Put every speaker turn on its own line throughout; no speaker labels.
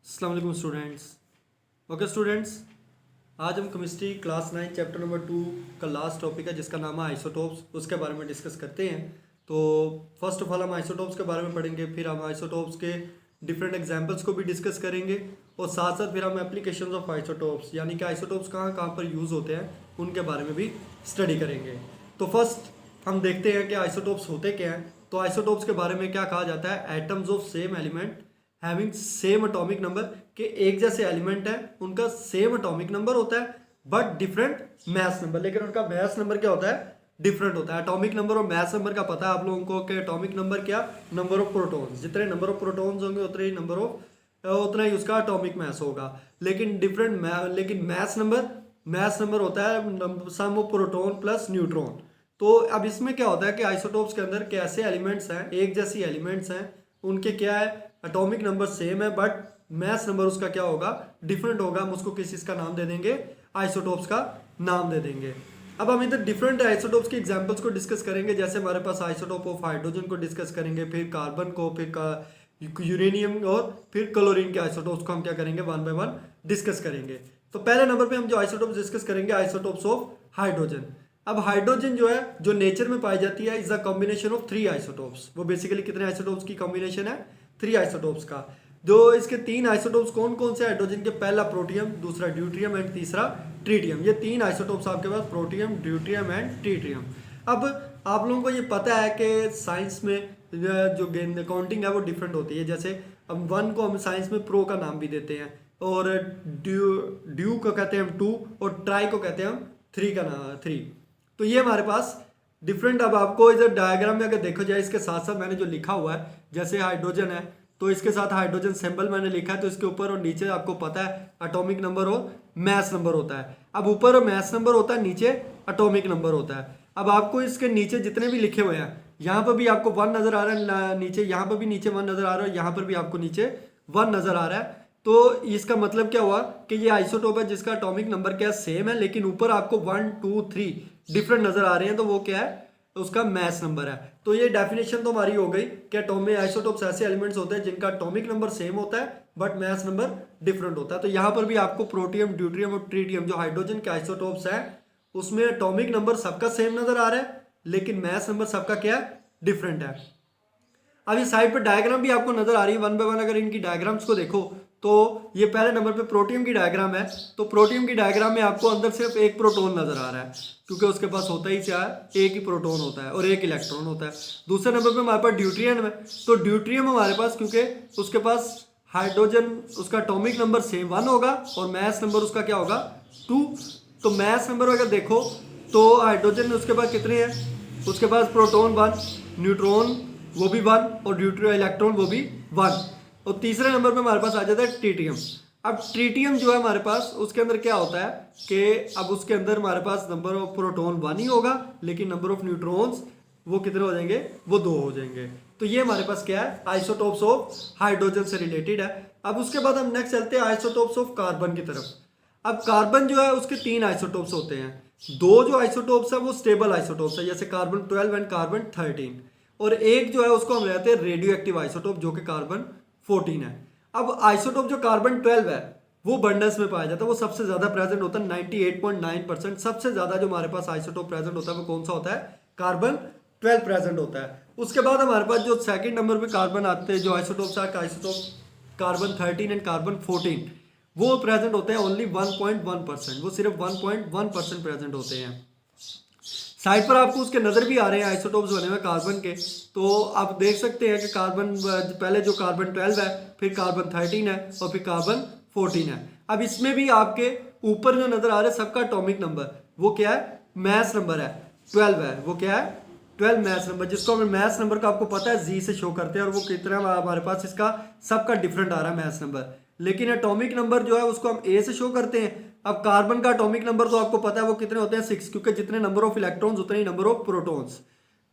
अस्सलाम वालेकुम students. Okay students, आज हम केमिस्ट्री क्लास 9 चैप्टर नंबर 2 का लास्ट टॉपिक है जिसका नाम है आइसोटोप्स, उसके बारे में डिस्कस करते हैं। तो फर्स्ट ऑफ ऑल हम आइसोटोप्स के बारे में पढ़ेंगे, फिर हम आइसोटोप्स के डिफरेंट एग्जांपल्स को भी डिस्कस करेंगे और साथ साथ फिर हम एप्लीकेशंस ऑफ आइसोटोप्स यानी कि आइसोटोप्स कहाँ कहाँ पर यूज़ होते हैं उनके बारे में भी स्टडी करेंगे। तो फर्स्ट हम देखते हैं कि आइसोटोप्स होते क्या हैं। तो आइसोटोप्स के बारे में क्या कहा जाता है, atoms of same element having same atomic number, के एक जैसे एलिमेंट है उनका सेम एटॉमिक नंबर होता है बट डिफरेंट मैस नंबर, लेकिन उनका मैस नंबर क्या होता है, डिफरेंट होता है। एटॉमिक नंबर और मैस नंबर का पता है आप लोगों को कि एटॉमिक नंबर क्या, नंबर ऑफ प्रोटॉन्स, जितने नंबर ऑफ प्रोटॉन्स होंगे उतने ही नंबर ऑफ उतना ही उसका एटॉमिक मैस होगा। लेकिन लेकिन मैस नंबर होता है सम ऑफ प्रोटॉन प्लस न्यूट्रॉन। तो अब इसमें क्या होता है कि आइसोटोप्स के अंदर कैसे एलिमेंट्स हैं, एक जैसी एलिमेंट्स हैं, उनके क्या है, एटॉमिक नंबर सेम है बट मैस नंबर उसका क्या होगा, डिफरेंट होगा। हम उसको किस चीज़ का नाम दे देंगे, आइसोटोप्स का नाम दे देंगे। अब हम इधर डिफरेंट आइसोटोप्स की एग्जांपल्स को डिस्कस करेंगे। जैसे हमारे पास आइसोटोप ऑफ हाइड्रोजन को डिस्कस करेंगे, फिर कार्बन को, फिर यूरेनियम और फिर क्लोरीन के आइसोटोप्स को हम क्या करेंगे, वन बाय वन डिस्कस करेंगे। तो पहले नंबर पे हम जो आइसोटोप्स डिस्कस करेंगे, आइसोटोप्स ऑफ हाइड्रोजन। अब हाइड्रोजन जो है, जो नेचर में पाई जाती है, is a combination of 3 isotopes. वो बेसिकली कितने आइसोटोप्स की कॉम्बिनेशन है, 3 आइसोटोप्स का। जो इसके 3 आइसोटोप्स कौन कौन से हाइड्रोजन के, पहला प्रोटियम, दूसरा ड्यूट्रियम एंड तीसरा ट्रीटियम। ये 3 आइसोटोप्स आपके पास, प्रोटियम, ड्यूट्रियम एंड ट्रीटियम। अब आप लोगों को ये पता है कि साइंस में जो काउंटिंग है वो डिफरेंट होती है। जैसे अब 1 को हम साइंस में प्रो का नाम भी देते हैं, और ड्यू को कहते हैं हम 2, और ट्राई को कहते हैं हम 3 का नाम 3। तो ये हमारे पास डिफरेंट। अब आपको इधर डायग्राम में अगर देखो जाए, इसके साथ साथ मैंने जो लिखा हुआ है, जैसे हाइड्रोजन है तो इसके साथ हाइड्रोजन सिंबल मैंने लिखा है, तो इसके ऊपर और नीचे आपको पता है एटॉमिक नंबर और मैस नंबर होता है। अब ऊपर मैस नंबर होता है, नीचे एटॉमिक नंबर होता है। अब आपको इसके नीचे जितने भी लिखे हुए हैं, यहाँ पर भी आपको 1 नजर आ रहा है नीचे, यहाँ पर भी नीचे 1 नजर आ रहा है, यहाँ पर भी आपको नीचे 1 नजर आ रहा है। तो इसका मतलब क्या हुआ कि ये आइसोटोप है जिसका एटॉमिक नंबर क्या सेम है, लेकिन ऊपर आपको 1 2 3 डिफरेंट नजर आ रहे हैं, तो वो क्या है, उसका मैस नंबर है। तो ये डेफिनेशन तो हमारी हो गई कि एटॉमिक आइसोटोप्स ऐसे एलिमेंट्स होते हैं जिनका एटॉमिक नंबर सेम होता है बट मैस नंबर डिफरेंट होता है। तो यहाँ पर भी आपको प्रोटियम, ड्यूट्रियम और ट्रीटियम जो हाइड्रोजन के आइसोटोप्स हैं, उसमें एटॉमिक नंबर सबका सेम नजर आ रहा है, लेकिन मैस नंबर सबका क्या है, डिफरेंट है। अब इस साइड पर डायग्राम भी आपको नजर आ रही है 1 बाय 1। अगर इनकी डायग्राम्स को देखो तो ये पहले नंबर पे प्रोटियम की डायग्राम है। तो प्रोटियम की डायग्राम में आपको अंदर सिर्फ एक प्रोटॉन नजर आ रहा है, क्योंकि उसके पास होता ही क्या है, एक ही प्रोटॉन होता है और एक इलेक्ट्रॉन होता है। दूसरे नंबर पे हमारे पास ड्यूट्रियम है। तो ड्यूट्रियम हमारे पास, क्योंकि उसके पास हाइड्रोजन, उसका एटॉमिक नंबर सेम 1 होगा और मैस नंबर उसका क्या होगा, 2। तो मैस नंबर अगर देखो तो हाइड्रोजन उसके पास कितने हैं, उसके पास प्रोटॉन 1, न्यूट्रॉन वो भी 1 और इलेक्ट्रॉन वो भी 1। और तीसरे नंबर पे हमारे पास आ जाता है ट्रीटियम। अब ट्रीटियम जो है हमारे पास, उसके अंदर क्या होता है कि अब उसके अंदर हमारे पास नंबर ऑफ प्रोटॉन 1 ही होगा, लेकिन नंबर ऑफ न्यूट्रॉन्स वो कितने हो जाएंगे, वो 2 हो जाएंगे। तो ये हमारे पास क्या है, आइसोटोप्स ऑफ हाइड्रोजन से रिलेटेड है। अब उसके बाद हम नेक्स्ट चलते हैं आइसोटोप्स ऑफ कार्बन की तरफ। अब कार्बन जो है उसके 3 आइसोटोप्स होते हैं। 2 जो आइसोटोप्स है वो स्टेबल आइसोटोप्स है, जैसे कार्बन 12 एंड कार्बन 13, और एक जो है उसको हम कहते हैं रेडियो एक्टिव आइसोटोप, जो कि कार्बन 14 है। अब आइसोटोप जो कार्बन 12 है वो बंडल्स में पाया जाता है, वो सबसे ज्यादा प्रेजेंट होता है, 98.9%। सबसे ज्यादा जो हमारे पास आइसोटोप प्रेजेंट होता है वो कौन सा होता है, कार्बन 12 प्रेजेंट होता है। उसके बाद हमारे पास जो सेकंड नंबर पे कार्बन आते हैं, जो आइसोटोप्स है, आइसोटोप कार्बन 13 एंड कार्बन 14, वो प्रेजेंट होते हैं ओनली 1.1%, वो सिर्फ 1.1% प्रेजेंट होते हैं। साइड पर आपको उसके नजर भी आ रहे हैं आइसोटोप्स बने हुए कार्बन के। तो आप देख सकते हैं कि कार्बन, पहले जो कार्बन 12 है, फिर कार्बन 13 है और फिर कार्बन 14 है। अब इसमें भी आपके ऊपर जो नजर आ रहा है सबका एटॉमिक नंबर वो क्या है, मैस नंबर है, 12 है। वो क्या है, 12 मैस नंबर, जिसको हमें मैस नंबर का आपको पता है जी से शो करते हैं, और वो कितना हमारे पास इसका सबका डिफरेंट आ रहा है मैस नंबर। लेकिन एटॉमिक नंबर जो है उसको हम ए से शो करते हैं। अब कार्बन का एटॉमिक नंबर तो आपको पता है वो कितने होते हैं, 6, क्योंकि जितने नंबर ऑफ इलेक्ट्रॉन्स उतने ही नंबर ऑफ प्रोटॉन्स।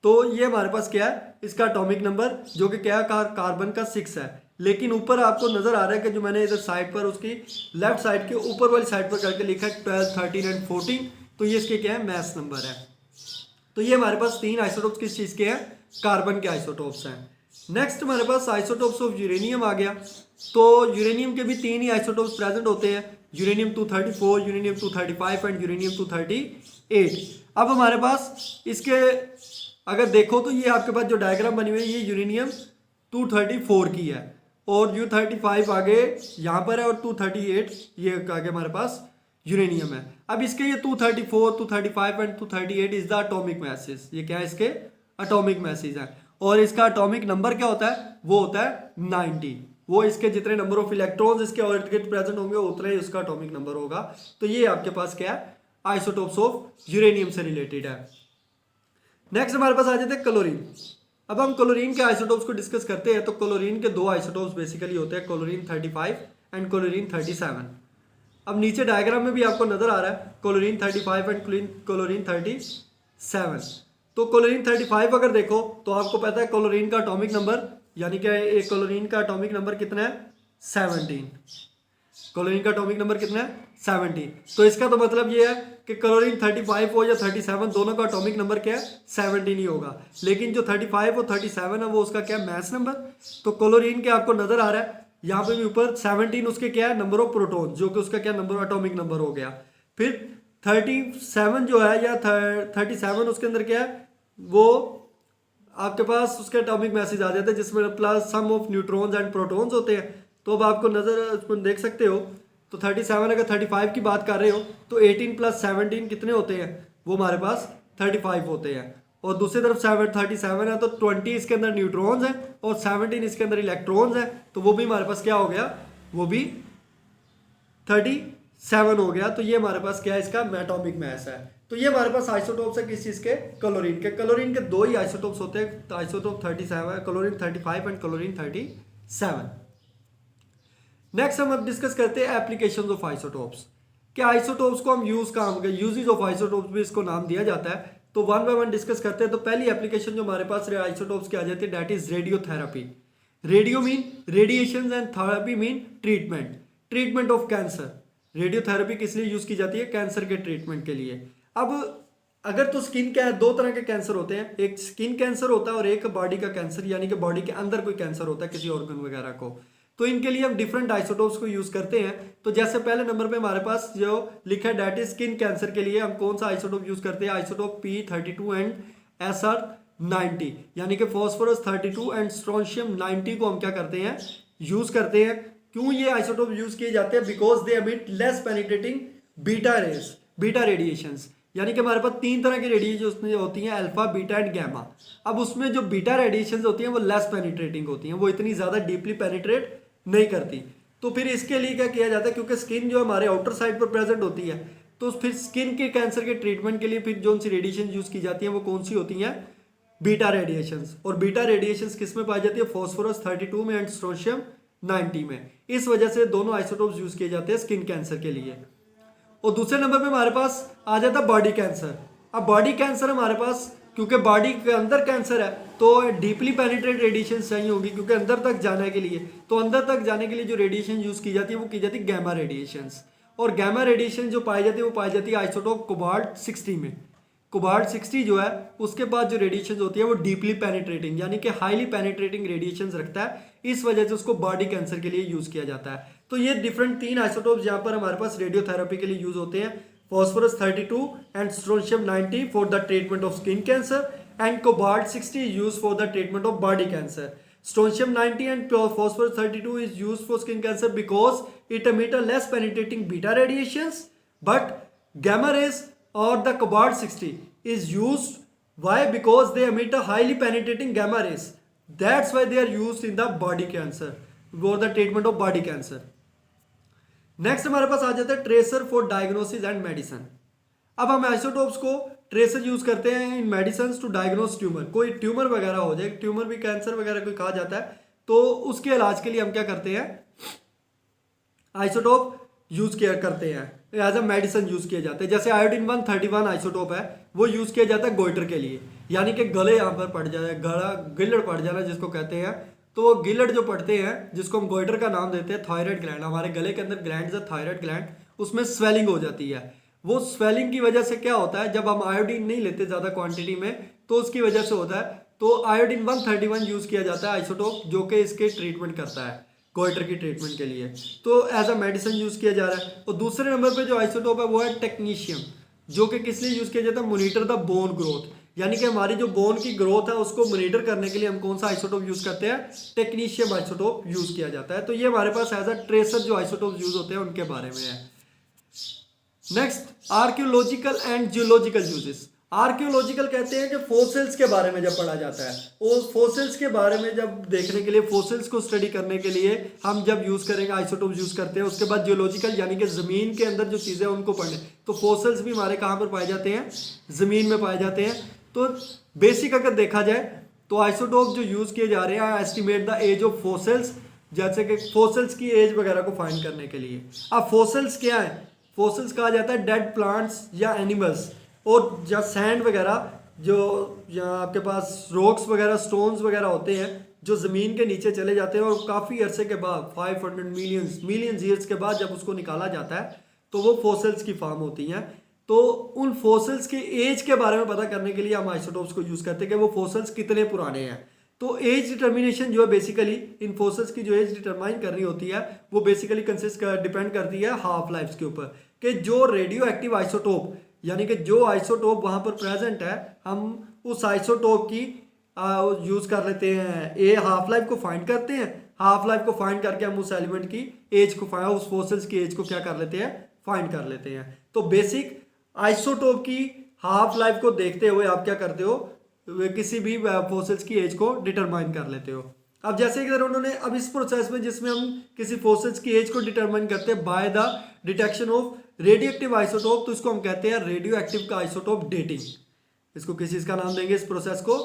तो ये हमारे पास क्या है, इसका एटॉमिक नंबर जो कि क्या है, कार्बन का 6 है। लेकिन ऊपर आपको नजर आ रहा है कि जो मैंने इधर साइड पर उसकी लेफ्ट साइड के ऊपर वाली साइड पर करके लिखा है 12, 13 एंड 14, तो ये इसके क्या है, मैस नंबर है। तो ये हमारे पास 3 आइसोटोप्स किस चीज के हैं, कार्बन के आइसोटोप्स हैं। नेक्स्ट हमारे पास आइसोटोप्स ऑफ यूरेनियम आ गया। तो यूरेनियम के भी 3 ही आइसोटोप्स प्रेजेंट होते हैं, यूरेनियम 234, यूरेनियम 235 एंड यूरेनियम 238। अब हमारे पास इसके अगर देखो तो ये आपके पास जो डायग्राम बनी हुई है ये यूरेनियम 234 की है, और U35 आगे यहाँ पर है, और 238 ये आगे हमारे पास यूरेनियम है। अब इसके ये 234, 235 and 238 is the atomic message, ये क्या है इसके एटॉमिक मैसेज है। और इसका एटॉमिक नंबर क्या होता है, वो होता है 90। वो इसके जितने नंबर ऑफ इलेक्ट्रॉन्स इसके ऑर्बिट प्रेजेंट होंगे उतना ही उसका एटॉमिक नंबर होगा। तो ये आपके पास क्या है, आइसोटोप्स ऑफ यूरेनियम से रिलेटेड है। नेक्स्ट हमारे पास आ जाते हैं क्लोरीन। अब हम क्लोरीन के आइसोटोप्स को डिस्कस करते हैं। तो क्लोरीन के 2 आइसोटोप्स बेसिकली होते हैं, क्लोरीन 35 एंड क्लोरीन 37। अब नीचे डायग्राम में भी आपको नजर आ रहा है क्लोरीन 35 एंड क्लोरीन 37। तो क्लोरीन 35 अगर देखो तो आपको पता है क्लोरीन का एटॉमिक नंबर, यानी कि एक क्लोरीन का एटॉमिक नंबर कितना है, 17। क्लोरीन का एटॉमिक नंबर कितना है, 17। तो इसका तो मतलब ये है कि क्लोरीन 35 हो या 37 दोनों का एटॉमिक नंबर क्या है, 17 ही होगा। लेकिन जो 35 और 37 है वो उसका क्या है, मैस नंबर। तो क्लोरीन के आपको नजर आ रहा है यहाँ पे भी ऊपर 17 उसके क्या है, नंबर ऑफ प्रोटॉन, जो कि उसका क्या नंबर, एटॉमिक नंबर हो गया। फिर 37 जो है या 37 उसके अंदर क्या है, वो आपके पास उसके एटॉमिक मैसेज आ जाते हैं जिसमें plus sum of neutrons and protons होते हैं। तो अब आपको नजर उसको देख सकते हो। तो 37 अगर 35 की बात कर रहे हो तो 18 + 17 कितने होते हैं, वो हमारे पास 35 होते हैं। और दूसरी तरफ 37 है तो 20 इसके अंदर न्यूट्रॉन्स हैं और 17 इसके अंदर इलेक्ट्रॉन्स हैं, तो वो भी हमारे पास क्या हो गया, वो भी 37 हो गया। तो ये हमारे पास क्या है, इसका एटॉमिक मास है। तो ये हमारे पास आइसोटोप्स है किस चीज के, क्लोरीन के। क्लोरीन के 2 ही आइसोटोप्स होते हैं, तो isotope 37 chlorine 35 and chlorine 37। Next हम अब डिस्कस करते हैं एप्लीकेशंस ऑफ आइसोटोप्स। क्या आइसोटोप्स को हम यूजेज ऑफ आइसोटोप्स भी इसको नाम दिया जाता है। तो वन बाय वन डिस्कस करते हैं। तो पहली एप्लीकेशन जो हमारे पास आइसोटोप्स की आ जाती है that is radiotherapy. Radio mean radiation and therapy mean treatment of cancer. Radiotherapy किस लिए यूज की जाती है, कैंसर के ट्रीटमेंट के लिए। अब अगर तो स्किन क्या है, 2 तरह के कैंसर होते हैं, एक स्किन कैंसर होता है और एक बॉडी का कैंसर, यानी कि बॉडी के अंदर कोई कैंसर होता है किसी ऑर्गन वगैरह को। तो इनके लिए हम डिफरेंट आइसोटोप्स को यूज करते हैं। तो जैसे पहले नंबर पे हमारे पास जो लिखा है दैट इज स्किन कैंसर के लिए हम कौन सा आइसोटोप यूज करते हैं, आइसोटोप P32 एंड SR90, यानी कि फॉस्फोरस 32 एंड स्ट्रोंशियम 90 को हम क्या करते हैं, यूज करते हैं। क्यों ये आइसोटोप यूज किए जाते हैं, because they emit less penetrating beta radiations. यानी कि हमारे पास 3 तरह की रेडिएशन होती हैं, अल्फा, बीटा एंड गैमा। अब उसमें जो बीटा रेडिएशन होती हैं वो लेस पेनिट्रेटिंग होती हैं, वो इतनी ज्यादा डीपली पेनिट्रेट नहीं करती। तो फिर इसके लिए क्या किया जाता है, क्योंकि स्किन जो हमारे आउटर साइड पर प्रेजेंट होती है, तो फिर स्किन के कैंसर के ट्रीटमेंट के लिए फिर जो सी रेडिएशन यूज की जाती है वो कौन सी होती हैं, बीटा रेडिएशंस। और बीटा रेडिएशंस किस में पाई जाती है, फॉस्फोरस 32 में एंड स्ट्रोंशियम 90 में। इस वजह से दोनों आइसोटोप्स यूज किए जाते हैं स्किन कैंसर के लिए। और दूसरे नंबर पे हमारे पास आ जाता है बॉडी कैंसर। अब बॉडी कैंसर हमारे पास क्योंकि बॉडी के अंदर कैंसर है तो डीपली पेनिट्रेट रेडिएशन चाहिए होगी, क्योंकि अंदर तक जाने के लिए, तो अंदर तक जाने के लिए जो रेडिएशन यूज की जाती है वो की जाती है गैमा रेडिएशंस। और गैमा रेडिएशन जो पाई जाती है वो पाई जाती है आइसोटोप कोबाल्ट 60 में। कोबाल्ट 60 जो है उसके बाद जो रेडिएशन होती है वो डीपली पेनिट्रेटिंग यानी कि हाईली पेनिट्रेटिंग रेडिएशन रखता है, इस वजह से उसको बॉडी कैंसर के लिए यूज किया जाता है। तो ये डिफरेंट 3 आइसोटोप्स यहाँ पर हमारे पास रेडियोथेरेपी के लिए यूज होते हैं, phosphorus 32 and strontium 90 for the treatment of skin cancer and cobalt 60 is used for the treatment of body cancer. Strontium 90 and phosphorus 32 is used for skin cancer because it emit a less penetrating beta radiations, but gamma rays or the cobalt 60 is used. Why? Because they emit a highly penetrating gamma rays. That's why they are used in the body cancer for the treatment of body cancer. Next हमारे पास आ जाता है tracer for diagnosis and medicine. अब हम isotopes को tracer use करते हैं इन medicine to diagnose tumour. कोई tumour वगैरह हो जाए, ट्यूमर भी कैंसर वगैरह कोई कहा जाता है, तो उसके इलाज के लिए हम क्या करते हैं, आइसोटोप यूज किया करते हैं, एज अ मेडिसिन यूज किए जाते हैं। जैसे आयोडीन 131 आइसोटोप है वो यूज किया जाता है गोइटर के लिए, यानी कि गले यहाँ पर पड़ जाए, गला गिल्लड़ पड़ जाना जिसको कहते हैं, तो वो गिल्लड़ जो पड़ते हैं जिसको हम गोइटर का नाम देते हैं, थायराइड ग्लैंड, हमारे गले के अंदर ग्लैंड है थायराइड ग्लैंड, उसमें स्वेलिंग हो जाती है। वो स्वेलिंग की वजह से क्या होता है, जब हम आयोडीन नहीं लेते ज़्यादा क्वांटिटी में तो उसकी वजह से होता है तो आयोडीन 131 यूज़ किया जाता है आइसोटोप, जो कि इसके ट्रीटमेंट करता है गोइटर की ट्रीटमेंट के लिए, तो एज अ मेडिसिन यूज़ किया जा रहा है। और दूसरे नंबर पे जो आइसोटोप है वो है टेक्नीशियम, जो कि किस लिए यूज़ किया जाता है, मॉनिटर द बोन ग्रोथ, यानी कि हमारी जो बोन की ग्रोथ है उसको मॉनिटर करने के लिए हम कौन सा आइसोटोप यूज़ करते हैं, टेक्नीशियम आइसोटोप यूज़ किया जाता है। तो ये हमारे पास एज अ ट्रेसर जो आइसोटोप यूज़ होते हैं उनके बारे में है। Next, archaeological and geological uses. Archaeological कहते हैं कि फोसिल्स के बारे में जब पढ़ा जाता है, और फोसिल्स के बारे में जब देखने के लिए, फोसिल्स को स्टडी करने के लिए हम जब यूज़ करेंगे आइसोटोप यूज़ करते हैं। उसके बाद जियोलॉजिकल यानी कि ज़मीन के अंदर जो चीज़ें हैं उनको पढ़ने, तो फोसिल्स भी हमारे कहाँ पर पाए जाते हैं, ज़मीन में पाए जाते हैं। तो बेसिक अगर देखा जाए तो आइसोटोप जो यूज़ किए जा रहे हैं, estimate the age of fossils, जैसे कि फोसिल्स की एज वगैरह को फाइंड करने के लिए। अब फोसिल्स क्या है, फोसिल्स कहा जाता है डेड प्लांट्स या एनिमल्स, और या सैंड वगैरह, जो यहाँ आपके पास रॉक्स वगैरह, स्टोन्स वगैरह होते हैं जो ज़मीन के नीचे चले जाते हैं, और काफ़ी अरसे के बाद 500 मिलियंस ईयर्स के बाद जब उसको निकाला जाता है तो वो फोसिल्स की फॉर्म होती हैं। तो उन फोसिल्स के एज के बारे में पता करने के लिए हम आइसोटोप्स को यूज़ करते हैं कि वो फोसिल्स कितने पुराने हैं। तो एज डिटर्मिनेशन जो है बेसिकली इन फोसिल्स की जो एज डिटरमाइन करनी होती है वो बेसिकली डिपेंड करती है हाफ लाइफ के ऊपर, कि जो रेडियो एक्टिव आइसोटोप, यानी कि जो आइसोटोप वहाँ पर प्रेजेंट है, हम उस आइसोटोप की यूज़ कर लेते हैं, ए हाफ लाइफ को फाइंड करते हैं, हाफ लाइफ को फाइंड करके हम उस एलिमेंट की एज को उस फोसिल्स की एज को क्या कर लेते हैं, फाइंड कर लेते हैं। तो बेसिक आइसोटोप की हाफ लाइफ को देखते हुए आप क्या करते हो, किसी भी फोसिल्स की एज को डिटरमाइन कर लेते हो। अब जैसे इधर उन्होंने, अब इस प्रोसेस में जिसमें हम किसी फोसिल्स की एज को डिटरमाइन करते हैं by the detection of radio active isotope, तो इसको हम कहते हैं रेडियो एक्टिव का आइसोटोप डेटिंग। इसको किस चीज़ का नाम देंगे, इस प्रोसेस को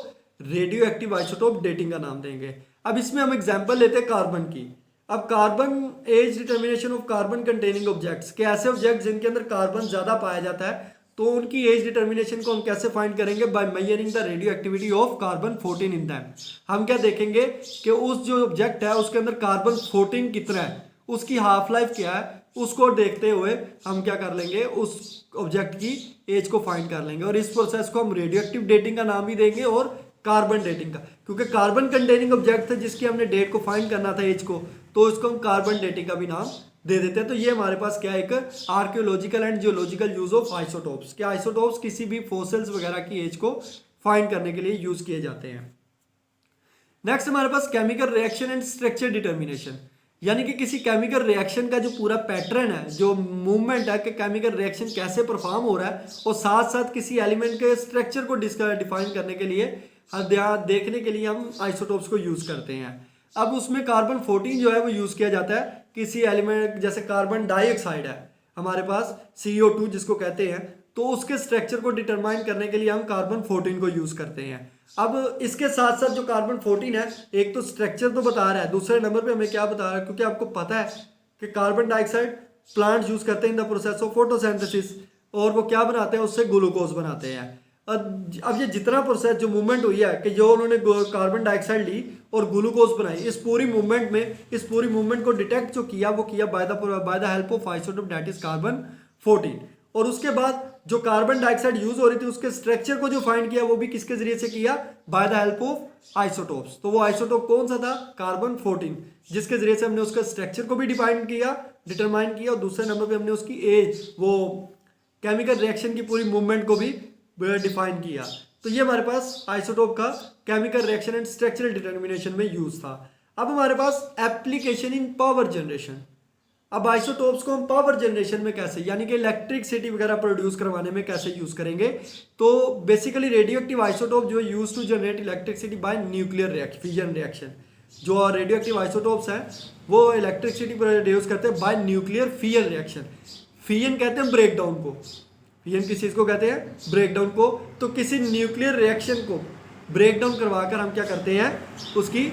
रेडियो एक्टिव आइसोटोप डेटिंग का नाम देंगे। अब इसमें हम एग्जाम्पल लेते हैं कार्बन की। अब carbon age determination of carbon containing objects, के ऐसे ऑब्जेक्ट जिनके अंदर कार्बन ज़्यादा पाया जाता है, तो उनकी एज डिटर्मिनेशन को हम कैसे फाइंड करेंगे, by measuring the radio activity of carbon 14 in them. हम क्या देखेंगे कि उस जो ऑब्जेक्ट है उसके अंदर कार्बन 14 कितना है, उसकी हाफ लाइफ क्या है, उसको देखते हुए हम क्या कर लेंगे, उस ऑब्जेक्ट की एज को फाइंड कर लेंगे। और इस प्रोसेस को हम रेडियो एक्टिव डेटिंग का नाम भी देंगे और कार्बन डेटिंग का, क्योंकि कार्बन कंटेनिंग ऑब्जेक्ट था जिसकी हमने डेट को फाइंड करना था एज को, तो इसको हम कार्बन डेटिंग का भी नाम दे देते हैं। तो ये हमारे पास क्या है, एक archaeological and geological use of isotopes, क्या आइसोटोप्स किसी भी फोसिल्स वगैरह की एज को फाइंड करने के लिए यूज किए जाते हैं। नेक्स्ट हमारे पास chemical reaction and structure determination, यानी कि किसी केमिकल रिएक्शन का जो पूरा पैटर्न है, जो मूवमेंट है कि केमिकल रिएक्शन कैसे परफॉर्म हो रहा है, और साथ साथ किसी एलिमेंट के स्ट्रक्चर को डिफाइन करने के लिए, देखने के लिए हम आइसोटोप्स को यूज करते हैं। अब उसमें कार्बन 14 जो है वो यूज किया जाता है किसी एलिमेंट, जैसे कार्बन डाइऑक्साइड है हमारे पास CO2 जिसको कहते हैं, तो उसके स्ट्रक्चर को डिटरमाइन करने के लिए हम कार्बन 14 को यूज करते हैं। अब इसके साथ साथ जो कार्बन 14 है, एक तो स्ट्रक्चर तो बता रहा है, दूसरे नंबर पे हमें क्या बता रहा है, क्योंकि आपको पता है कि कार्बन डाइऑक्साइड प्लांट यूज करते हैं in the process of photosynthesis, और वो क्या बनाते हैं, उससे ग्लूकोज बनाते हैं। अब ये जितना प्रोसेस जो मूवमेंट हुई है कि जो उन्होंने कार्बन डाइऑक्साइड ली और ग्लूकोज बनाई, इस पूरी मूवमेंट को डिटेक्ट जो किया वो किया by the help of isotope that is carbon 14। और उसके बाद जो कार्बन डाइऑक्साइड यूज हो रही थी उसके स्ट्रक्चर को जो फाइंड किया वो भी किसके जरिए से किया, by the help of isotopes. तो वो आइसोटोप कौन सा था, कार्बन 14, जिसके जरिए से हमने उसका स्ट्रक्चर को भी डिटरमाइन किया, और दूसरे नंबर पे हमने उसकी एज, वो केमिकल रिएक्शन की पूरी मूवमेंट को भी डिफाइन किया। तो ये हमारे पास आइसोटोप का chemical reaction and structural determination में यूज था। अब हमारे पास एप्लीकेशन इन पावर जनरेशन। अब आइसोटोप्स को हम पावर जनरेशन में कैसे, यानी कि इलेक्ट्रिसिटी वगैरह प्रोड्यूस करवाने में कैसे यूज करेंगे, तो बेसिकली रेडियो एक्टिव आइसोटोप जो use to generate electricity by nuclear fission reaction. जो रेडियो एक्टिव आइसोटोप्स हैं वो इलेक्ट्रिसिटी प्रोड्यूस करते हैं by nuclear fission reaction. Fission कहते हैं ब्रेकडाउन को, फिजन किस चीज़ को कहते हैं, ब्रेकडाउन को। तो किसी न्यूक्लियर रिएक्शन को ब्रेकडाउन करवाकर हम क्या करते हैं, उसकी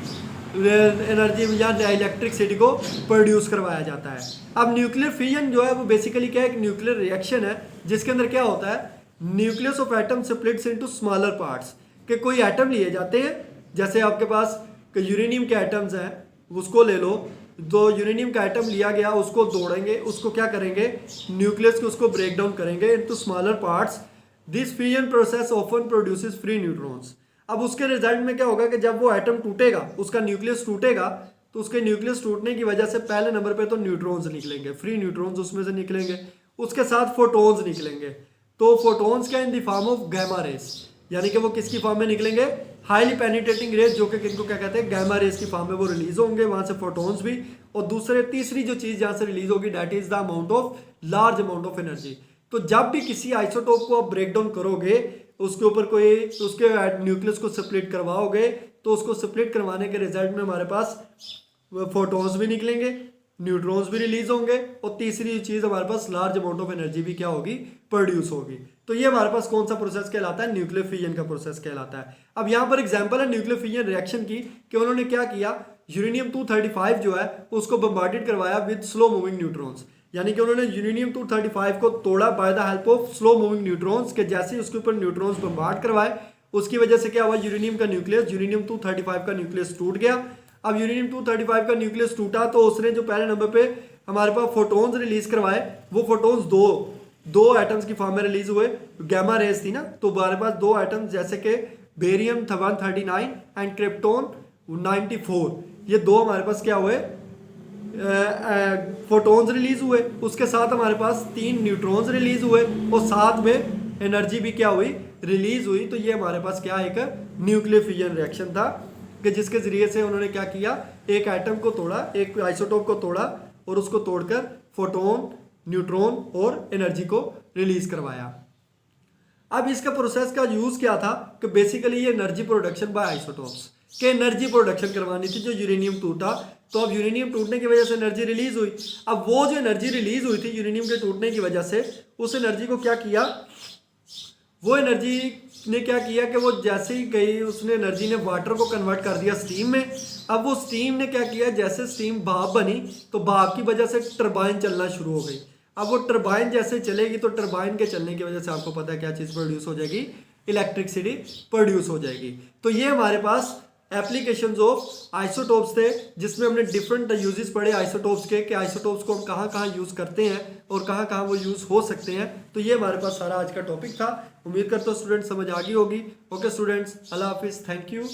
एनर्जी या इलेक्ट्रिसिटी को प्रोड्यूस करवाया जाता है। अब न्यूक्लियर फिजन जो है वो बेसिकली क्या है, एक न्यूक्लियर रिएक्शन है जिसके अंदर क्या होता है, nucleus of atom splits into smaller parts, के कोई एटम लिए जाते हैं, जैसे आपके पास यूरेनियम के एटम्स हैं, उसको ले लो, तो यूरेनियम का एटम लिया गया, उसको तोड़ेंगे, उसको क्या करेंगे, न्यूक्लियस को उसको ब्रेक डाउन करेंगे into smaller parts. This fission process often produces free neutrons. अब उसके रिजल्ट में क्या होगा कि जब वो एटम टूटेगा, उसका न्यूक्लियस टूटेगा, तो उसके न्यूक्लियस टूटने की वजह से पहले नंबर पे तो न्यूट्रॉन्स निकलेंगे, फ्री न्यूट्रॉन्स उसमें से निकलेंगे, उसके साथ फोटॉन्स निकलेंगे। तो फोटॉन्स क्या, in the form of gamma rays, यानी कि वो किसकी फॉर्म में निकलेंगे, हाईली पेनिट्रेटिंग रेस, जो कि किनको क्या कहते हैं, गैमा रेस की फॉर्म में वो रिलीज होंगे, वहां से फोटॉन्स भी। और तीसरी जो चीज जहां से रिलीज होगी, that is the amount of large amount of energy. तो जब भी किसी आइसोटोप को आप ब्रेक डाउन करोगे, उसके ऊपर कोई उसके न्यूक्लियस को स्प्लिट करवाओगे, तो उसको स्प्लिट करवाने के रिजल्ट में हमारे पास फोटॉन्स भी निकलेंगे, न्यूट्रॉन्स भी रिलीज होंगे, और तीसरी चीज हमारे पास लार्ज अमाउंट ऑफ एनर्जी भी क्या होगी, प्रोड्यूस होगी। तो ये हमारे पास कौन सा प्रोसेस कहलाता है, न्यूक्लियर फिजन का प्रोसेस कहलाता है। अब यहाँ पर एग्जांपल है न्यूक्लियर फिजन रिएक्शन की, कि उन्होंने क्या किया, यूरेनियम 235 जो है उसको बम्बार्डेड करवाया विद स्लो मूविंग न्यूट्रॉन्स, यानी कि उन्होंने यूरेनियम 235 को तोड़ा by the help of slow moving neutrons, के जैसे ही उसके ऊपर न्यूट्रॉन्स बम्बार्ड करवाए, उसकी वजह से क्या हुआ, यूरेनियम का न्यूक्लियस, यूरेनियम 235 का न्यूक्लियस टूट गया। अब यूरेनियम 235 का न्यूक्लियस टूटा, तो उसने जो पहले नंबर पे हमारे पास फोटॉन्स रिलीज करवाए, वो फोटॉन्स दो एटम्स की फॉर्म में रिलीज हुए, गैमा रेस थी ना, तो हमारे पास दो एटम्स जैसे कि बेरियम 139 एंड क्रिप्टोन 94, ये दो हमारे पास क्या हुए, फोटॉन्स रिलीज हुए, उसके साथ हमारे पास 3 न्यूट्रॉन्स रिलीज हुए, और साथ में एनर्जी भी क्या हुई, रिलीज हुई। तो ये हमारे पास क्या एक न्यूक्लियर फिजन रिएक्शन था, कि जिसके जरिए से उन्होंने क्या किया, एक एटम को तोड़ा, एक आइसोटोप को तोड़ा, और उसको तोड़कर फोटोन, न्यूट्रॉन और एनर्जी को रिलीज करवाया। अब इसका प्रोसेस का यूज क्या था, कि बेसिकली ये एनर्जी प्रोडक्शन बाय आइसोटोप्स, के एनर्जी प्रोडक्शन करवानी थी। जो यूरेनियम टूटा, तो अब यूरेनियम टूटने की वजह से एनर्जी रिलीज हुई। अब वो जो एनर्जी रिलीज हुई थी यूरेनियम के टूटने की वजह से, उस एनर्जी को क्या किया, वो एनर्जी ने क्या किया कि वो जैसे ही गई, उसने एनर्जी ने वाटर को कन्वर्ट कर दिया स्टीम में। अब वो स्टीम ने क्या किया, जैसे स्टीम भाप बनी, तो भाप की वजह से टरबाइन चलना शुरू हो गई। अब वो टरबाइन जैसे चलेगी, तो टरबाइन के चलने की वजह से आपको पता है क्या चीज़ प्रोड्यूस हो जाएगी, इलेक्ट्रिसिटी प्रोड्यूस हो जाएगी। तो ये हमारे पास एप्लीकेशंस ऑफ आइसोटोप्स थे, जिसमें हमने डिफरेंट यूजेस पढ़े आइसोटोप्स के, कि आइसोटोप्स को हम कहाँ कहाँ यूज़ करते हैं और कहाँ कहाँ वो यूज़ हो सकते हैं। तो ये हमारे पास सारा आज का टॉपिक था। उम्मीद करता हूँ स्टूडेंट्स समझ आ गई होगी। ओके स्टूडेंट्स, अल्लाह हाफिज़, थैंक यू।